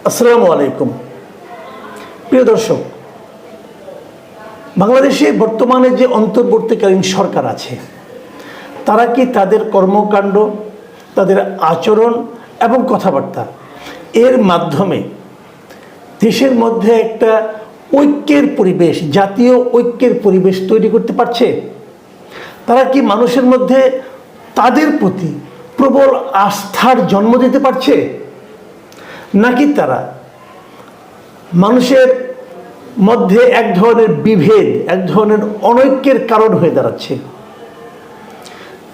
আসসালামু আলাইকুম। প্রিয় দর্শক, বাংলাদেশে বর্তমানে যে অন্তর্বর্তীকালীন সরকার আছে, তারা কি তাদের কর্মকাণ্ড, তাদের আচরণ এবং কথাবার্তা এর মাধ্যমে দেশের মধ্যে একটা ঐক্যের পরিবেশ, জাতীয় ঐক্যের পরিবেশ তৈরি করতে পারছে? তারা কি মানুষের মধ্যে তাদের প্রতি প্রবল আস্থার জন্ম দিতে পারছে, নাকি তারা মানুষের মধ্যে এক ধরনের বিভেদ, এক ধরনের অনৈক্যের কারণ হয়ে দাঁড়াচ্ছে?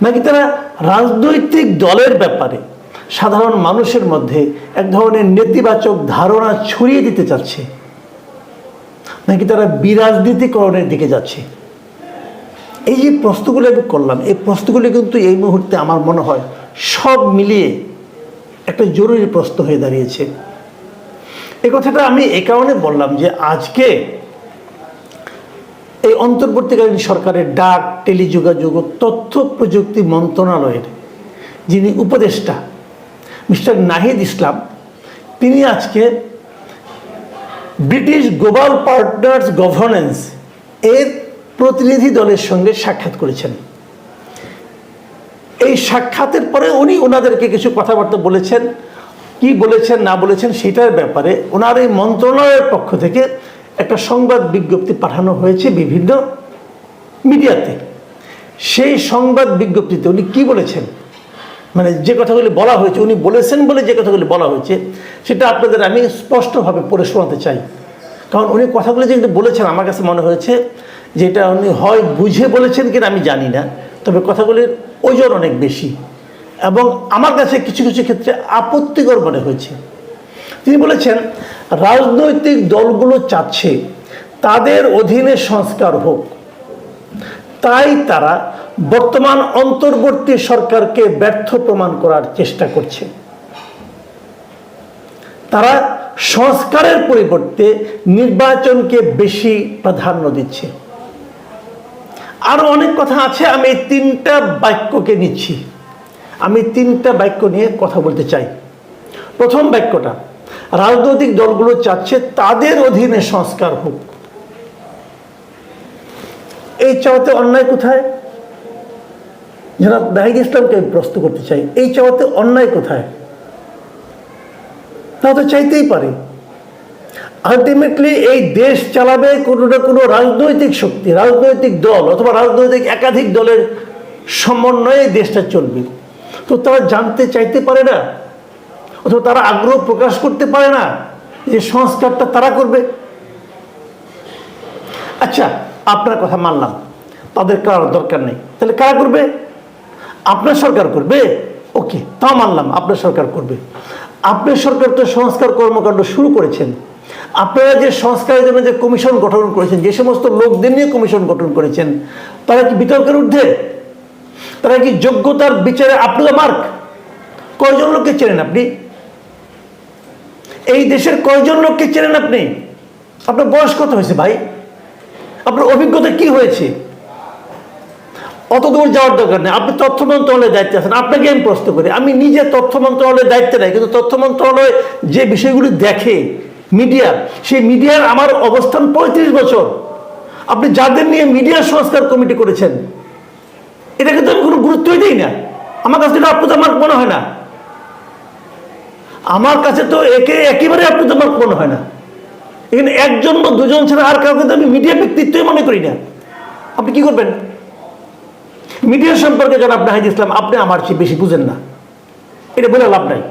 নাকি তারা রাজনৈতিক দলের ব্যাপারে সাধারণ মানুষের মধ্যে এক ধরনের নেতিবাচক ধারণা ছড়িয়ে দিতে চাচ্ছে? নাকি তারা বিরাজনীতিকরণের দিকে যাচ্ছে? এই যে প্রশ্নগুলো আমি করলাম, এই প্রশ্নগুলি কিন্তু এই মুহূর্তে আমার মনে হয় সব মিলিয়ে একটা জরুরি প্রশ্ন হয়ে দাঁড়িয়েছে। এই কথাটা আমি এই কারণে বললাম যে আজকে এই অন্তর্বর্তীকালীন সরকারের ডাক, টেলিযোগাযোগ ও তথ্য প্রযুক্তি মন্ত্রণালয়ের যিনি উপদেষ্টা মিস্টার নাহিদ ইসলাম, তিনি আজকে ব্রিটিশ গ্লোবাল পার্টনার্স গভর্নেন্স এর প্রতিনিধি দলের সঙ্গে সাক্ষাৎ করেছেন। এই সাক্ষাতের পরে উনি ওনাদেরকে কিছু কথাবার্তা বলেছেন। কি বলেছেন না বলেছেন সেটার ব্যাপারে ওনার এই মন্ত্রণালয়ের পক্ষ থেকে একটা সংবাদ বিজ্ঞপ্তি পাঠানো হয়েছে বিভিন্ন মিডিয়াতে। সেই সংবাদ বিজ্ঞপ্তিতে উনি কি বলেছেন, মানে যে কথাগুলি বলা হয়েছে, উনি বলেছেন বলে যে কথাগুলি বলা হয়েছে, সেটা আপনাদের আমি স্পষ্টভাবে পড়ে শোনাতে চাই। কারণ উনি কথাগুলি যেগুলো বলেছেন আমার কাছে মনে হয়েছে যে এটা উনি হয় বুঝে বলেছেন কিনা আমি জানি না, তবে কথাগুলির ওজন অনেক বেশি এবং আমার কাছে কিছু কিছু ক্ষেত্রে আপত্তিকর মনে হয়েছে। তিনি বলেছেন, রাজনৈতিক দলগুলো চাচ্ছে তাদের অধীনে সংস্কার হোক, তাই তারা বর্তমান অন্তর্বর্তী সরকারকে ব্যর্থ প্রমাণ করার চেষ্টা করছে। তারা সংস্কারের পরিবর্তে নির্বাচনকে বেশি প্রাধান্য দিচ্ছে। আরো অনেক কথা আছে, আমি এই তিনটা বাক্যকে নিচ্ছি। আমি তিনটা বাক্য নিয়ে কথা বলতে চাই। প্রথম বাক্যটা, রাজনৈতিক দলগুলো চাচ্ছে তাদের অধীনে সংস্কার হোক। এই চাওয়াতে অন্যায় কোথায়? জনাব নাহিদ ইসলামকে আমি প্রশ্ন করতে চাই, এই চাওয়াতে অন্যায় কোথায়? তারা তো চাইতেই পারে। আলটিমেটলি এই দেশ চালাবে কোনো না কোনো রাজনৈতিক শক্তি, রাজনৈতিক দল অথবা রাজনৈতিক একাধিক দলের সমন্বয়ে দেশটা চলবে। তো তারা জানতে চাইতে পারে না, অথবা তারা আগ্রহ প্রকাশ করতে পারে না যে সংস্কারটা তারা করবে? আচ্ছা, আপনার কথা মানলাম, তাদের করার দরকার নেই, তাহলে কারা করবে? আপনার সরকার করবে। ওকে, তাও মানলাম আপনার সরকার করবে। আপনার সরকার তো সংস্কার কর্মকাণ্ড শুরু করেছেন। আপনারা যে সংস্কারের জন্য যে কমিশন গঠন করেছেন, যে সমস্ত লোকদের নিয়ে কমিশন গঠন করেছেন, তারা কি বিতর্কের ঊর্ধ্বে? তারা কি যোগ্যতার বিচারে আপনি মার্ক? কয়জন লোককে চেনেন আপনি? এই দেশের কয়জন লোককে চেনেন আপনি? আপনার বয়স কত হয়েছে ভাই? আপনার অভিজ্ঞতা কি হয়েছে? অত দূর যাওয়ার দরকার নেই। আপনি তথ্য মন্ত্রণালয়ের দায়িত্বে আছেন, আপনাকে আমি প্রশ্ন করি। আমি নিজে তথ্য মন্ত্রণালয়ের দায়িত্বে নাই, কিন্তু তথ্য মন্ত্রণালয় যে বিষয়গুলি দেখে মিডিয়া, সেই মিডিয়ার আমার অবস্থান 35 বছর। আপনি যাদের নিয়ে মিডিয়া সংস্কার কমিটি করেছেন, এটা কিন্তু আমি কোনো গুরুত্বই দিই না। আমার কাছে এটা আপনার মনে হয় না। আমার কাছে তো একেবারে আপনার মনে হয় না। এখানে একজন বা দুজন ছাড়া আর কাউকে তো আমি মিডিয়া ব্যক্তিত্বই মনে করি না। আপনি কি করবেন? মিডিয়া সম্পর্কে জনাব নাহিদ ইসলাম, আপনি আমার চেয়ে বেশি বুঝেন না, এটা বলে লাভ নাই।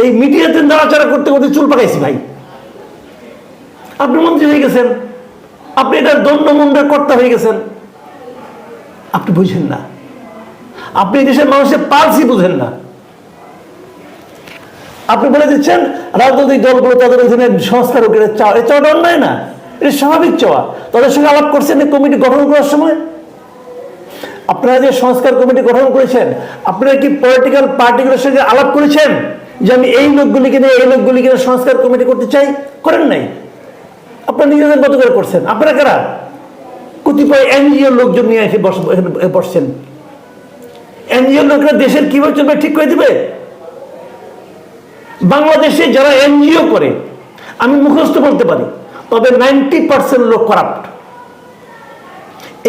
এই মিডিয়াতে নাড়াচাড়া করতে করতে চুল পাকাইছি ভাই। আপনি মন্ত্রী হয়ে গেছেন, আপনি এটার দণ্ডমুণ্ডের কর্তা হয়ে গেছেন, আপনি বুঝেন না। আপনি দেশের মানুষের পালসই বুঝেন না। আপনি বলে দিচ্ছেন রাজনৈতিক দলগুলো তাদের অধীনে সংস্কার হোক, এটা চাওয়া, এই চাওয়াটা অন্যায় না, এটা স্বাভাবিক চাওয়া। তাদের সঙ্গে আলাপ করছেন এই কমিটি গঠন করার সময়? আপনারা যে সংস্কার কমিটি গঠন করেছেন, আপনারা কি পলিটিক্যাল পার্টিগুলোর সঙ্গে আলাপ করেছেন যে আমি এই লোকগুলিকে নিয়ে এই লোকগুলিকে নিয়ে সংস্কার কমিটি করতে চাই? করেন নাই। আপনারা নিজেদের মতো করে করছেন। আপনারা কারা? কতিপয় এনজিওর লোকজন নিয়ে এসে বসছেন। এনজিওর লোকরা দেশের কিভাবে চলবে ঠিক করে দিবে? বাংলাদেশে যারা এনজিও করে আমি মুখস্থ বলতে পারি, তবে 90% লোক করাপ্ট।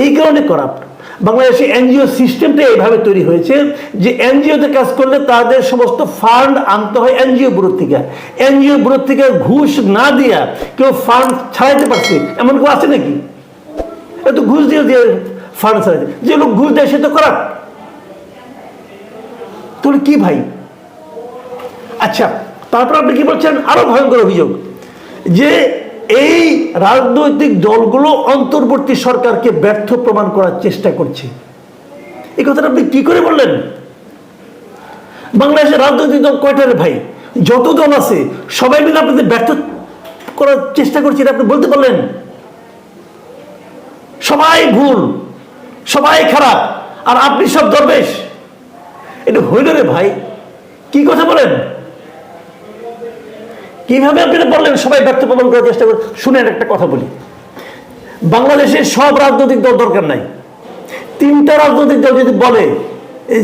এই কারণে করাপ্ট। বাংলাদেশে এনজিও সিস্টেমটা এইভাবে তৈরি হয়েছে যে এনজিওতে কাজ করলে তাদের সমস্ত ফান্ড আনতে হয় এনজিও ব্যুরো থেকে। এনজিও ব্যুরো থেকে ঘুষ না দিয়া কেউ ফান্ড ছাড়াইতে পারছে এমন কেউ আছে নাকি? এত ঘুষ দিয়ে দিয়ে ফান্ড ছাড়াইতে, যে লোক ঘুষ দেয় সে তো করাপ্ট। তাহলে কি ভাই? আচ্ছা, তারপর আপনি কি বলছেন? আরো ভয়ঙ্কর অভিযোগ যে এই রাজনৈতিক দলগুলো অন্তর্বর্তী সরকারকে ব্যর্থ প্রমাণ করার চেষ্টা করছে। এই কথাটা আপনি কি করে বললেন? বাংলাদেশের রাজনৈতিক দল কয়টা রে ভাই? যত দল আছে সবাই মিলে আপনাদের ব্যর্থ করার চেষ্টা করছে, এটা আপনি বলতে পারলেন? সবাই ভুল, সবাই খারাপ, আর আপনি সব দরবেশ। এটা হইল রে ভাই? কি কথা বলেন? কিভাবে আপনি বললেন সবাই ব্যর্থ প্রমাণ করার চেষ্টা করে? শুনেন, একটা কথা বলি, বাংলাদেশের সব রাজনৈতিক দল দরকার নাই। 3টা রাজনৈতিক দল যদি বলে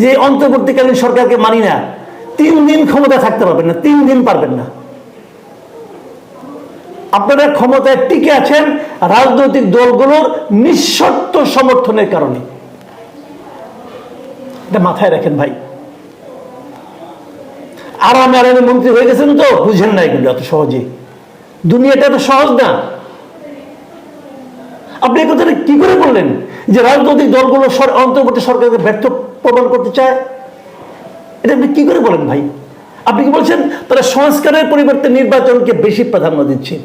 যে অন্তর্বর্তীকালীন সরকারকে মানি না, 3 দিন ক্ষমতায় থাকতে পারবেন না, 3 দিন পারবেন না। আপনারা ক্ষমতায় টিকে আছেন রাজনৈতিক দলগুলোর নিঃশর্ত সমর্থনের কারণে। এটা মাথায় রাখেন ভাই। আরামে আরামে মন্ত্রী হয়ে গেছেন তো বুঝেন না এগুলো এত সহজে। দুনিয়াটা এত সহজ না। আপনি এই কথাটা কি করে বললেন যে রাজনৈতিক দলগুলো অন্তর্বর্তী সরকারকে ব্যর্থ প্রমাণ করতে চায়? এটা আপনি কি করে বলেন ভাই? আপনি কি বলছেন তারা সংস্কারের পরিবর্তে নির্বাচনকে বেশি প্রাধান্য দিচ্ছে?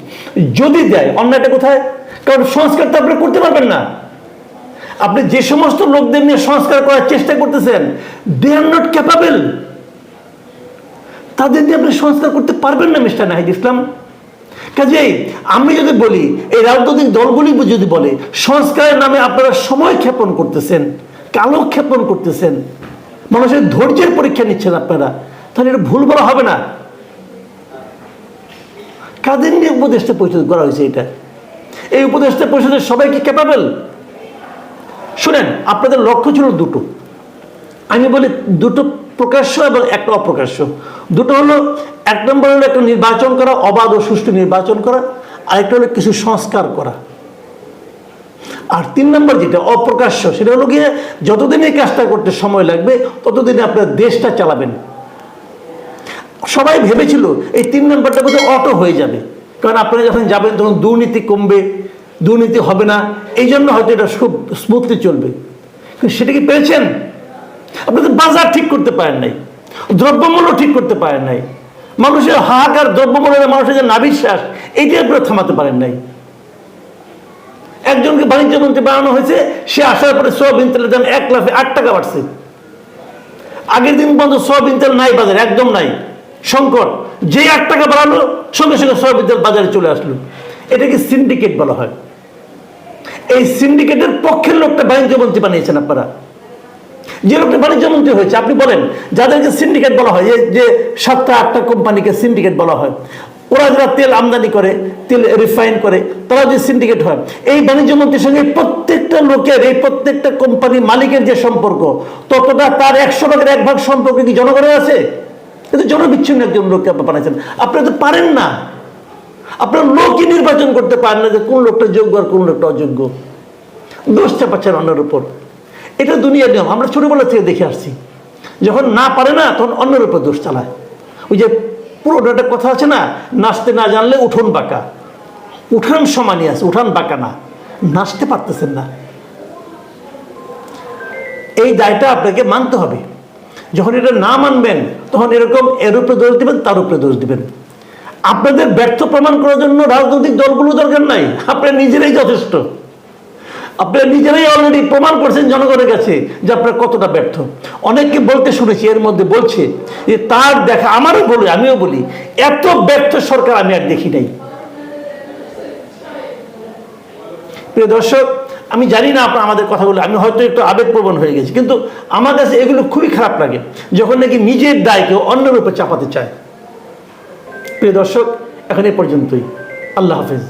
যদি দেয়, অন্যায়টা কোথায়? কারণ সংস্কার তো আপনি করতে পারবেন না। আপনি যে সমস্ত লোকদের নিয়ে সংস্কার করার চেষ্টা করতেছেন, দে আর নট ক্যাপাবল। তাদের দিয়ে আপনি সংস্কার করতে পারবেন না মিস্টার নাহিদ ইসলাম। কাজেই আমি যদি বলি, এই রাজনৈতিক দলগুলি যদি বলে সংস্কারের নামে আপনারা সময় ক্ষেপণ করতেছেন, কালক্ষেপণ করতেছেন, মানুষের ধৈর্যের পরীক্ষা নিচ্ছেন আপনারা, তাহলে এটা ভুল বলা হবে না। কাদের নিয়ে উপদেষ্টা পরিষদ করা হয়েছে? এটা এই উপদেষ্টা পরিষদের সবাই কি ক্যাপাবল? শুনেন, আপনাদের লক্ষ্য ছিল দুটো। আমি বলি দুটো প্রকাশ্য এবং একটা অপ্রকাশ্য। দুটো হলো, 1 নম্বর হলো একটা নির্বাচন করা, অবাধ ও সুষ্ঠু নির্বাচন করা, আরেকটা হলো কিছু সংস্কার করা। আর 3 নম্বর যেটা অপ্রকাশ্য, সেটা হলো গিয়ে যতদিন এই কাজটা করতে সময় লাগবে ততদিনে আপনার দেশটা চালাবেন। সবাই ভেবেছিল এই 3 নম্বরটা বোধহয় অটো হয়ে যাবে, কারণ আপনারা যখন যাবেন তখন দুর্নীতি কমবে, দুর্নীতি হবে না, এই জন্য হয়তো এটা খুব স্মুথলি চলবে। কিন্তু সেটা কি পেরেছেন? আপনি তো বাজার ঠিক করতে পারেন নাই, দ্রব্যমূল্য ঠিক করতে পারেন নাই, মানুষের হাহাকার, দ্রব্যমূল্যের মানুষের যে নাভিশ্বাস, এইটা আপনারা থামাতে পারেন নাই। একজনকে বাণিজ্য মন্ত্রী বানানো হয়েছে, সে আসার পরে সোয়াবিন তেলের দাম 1 লাফে 8 টাকা বাড়ছে। আগের দিন পর্যন্ত সোয়াবিন তেল নাই বাজারে, একদম নাই, সংকট। যে 8 টাকা বাড়ালো সঙ্গে সঙ্গে সোয়াবিন তেল বাজারে চলে আসলো। এটাকে সিন্ডিকেট বলা হয়। এই সিন্ডিকেটের পক্ষের লোকটা বাণিজ্য মন্ত্রী বানিয়েছেন আপনারা। যে লোকটা বাণিজ্য মন্ত্রী হয়েছে, আপনি বলেন যাদেরকে সিন্ডিকেট বলা হয়, যে 7টা 8টা কোম্পানিকে সিন্ডিকেট বলা হয়, ওরা যারা তেল আমদানি করে, তেল রিফাইন করে, তারা যে সিন্ডিকেট হয়, এই বাণিজ্য মন্ত্রীর সঙ্গে প্রত্যেকটা লোকের, এই প্রত্যেকটা কোম্পানির মালিকের যে সম্পর্ক, ততটা তার 100 ভাগের 1 ভাগ সম্পর্ক কি জনগণের আছে? কিন্তু জনবিচ্ছিন্ন একজন লোককে আপনি বানাইছেন। আপনারা তো পারেন না, আপনার লোকই নির্বাচন করতে পারেন না যে কোন লোকটা যোগ্য আর কোন লোকটা অযোগ্য। দোষ চাপাচ্ছেন অন্যের উপর। এটা দুনিয়ার নিয়ম, আমরা ছোটবেলা থেকে দেখে আসছি। যখন না পারে না তখন অন্যের উপর দোষ চালায়। ওই যে পুরোটা একটা কথা আছে না, নাচতে না জানলে উঠোন বাঁকা। উঠান সমানই আছে, উঠান বাঁকা না, নাচতে পারতেছেন না। এই দায়টা আপনাকে মানতে হবে। যখন এটা না মানবেন তখন এরকম এর উপরে দোষ দিবেন, তার উপরে দোষ দিবেন। আপনাদের ব্যর্থ প্রমাণ করার জন্য রাজনৈতিক দলগুলো দরকার নাই, আপনারা নিজেরাই যথেষ্ট। আপনারা নিজেরাই অলরেডি প্রমাণ করছেন জনগণের কাছে যে আপনারা কতটা ব্যর্থ। অনেককে বলতে শুনেছি, এর মধ্যে বলছে যে তার দেখা, আমারও বলি, আমিও বলি, এত ব্যর্থ সরকার আমি আর দেখি নাই। প্রিয় দর্শক, আমি জানি না আপনার আমাদের কথাগুলো, আমি হয়তো একটু আবেগপ্রবণ হয়ে গেছি, কিন্তু আমার কাছে এগুলো খুবই খারাপ লাগে যখন নাকি নিজের দায়কে অন্যের উপর চাপাতে চায়। প্রিয় দর্শক, এখন এ পর্যন্তই। আল্লাহ হাফেজ।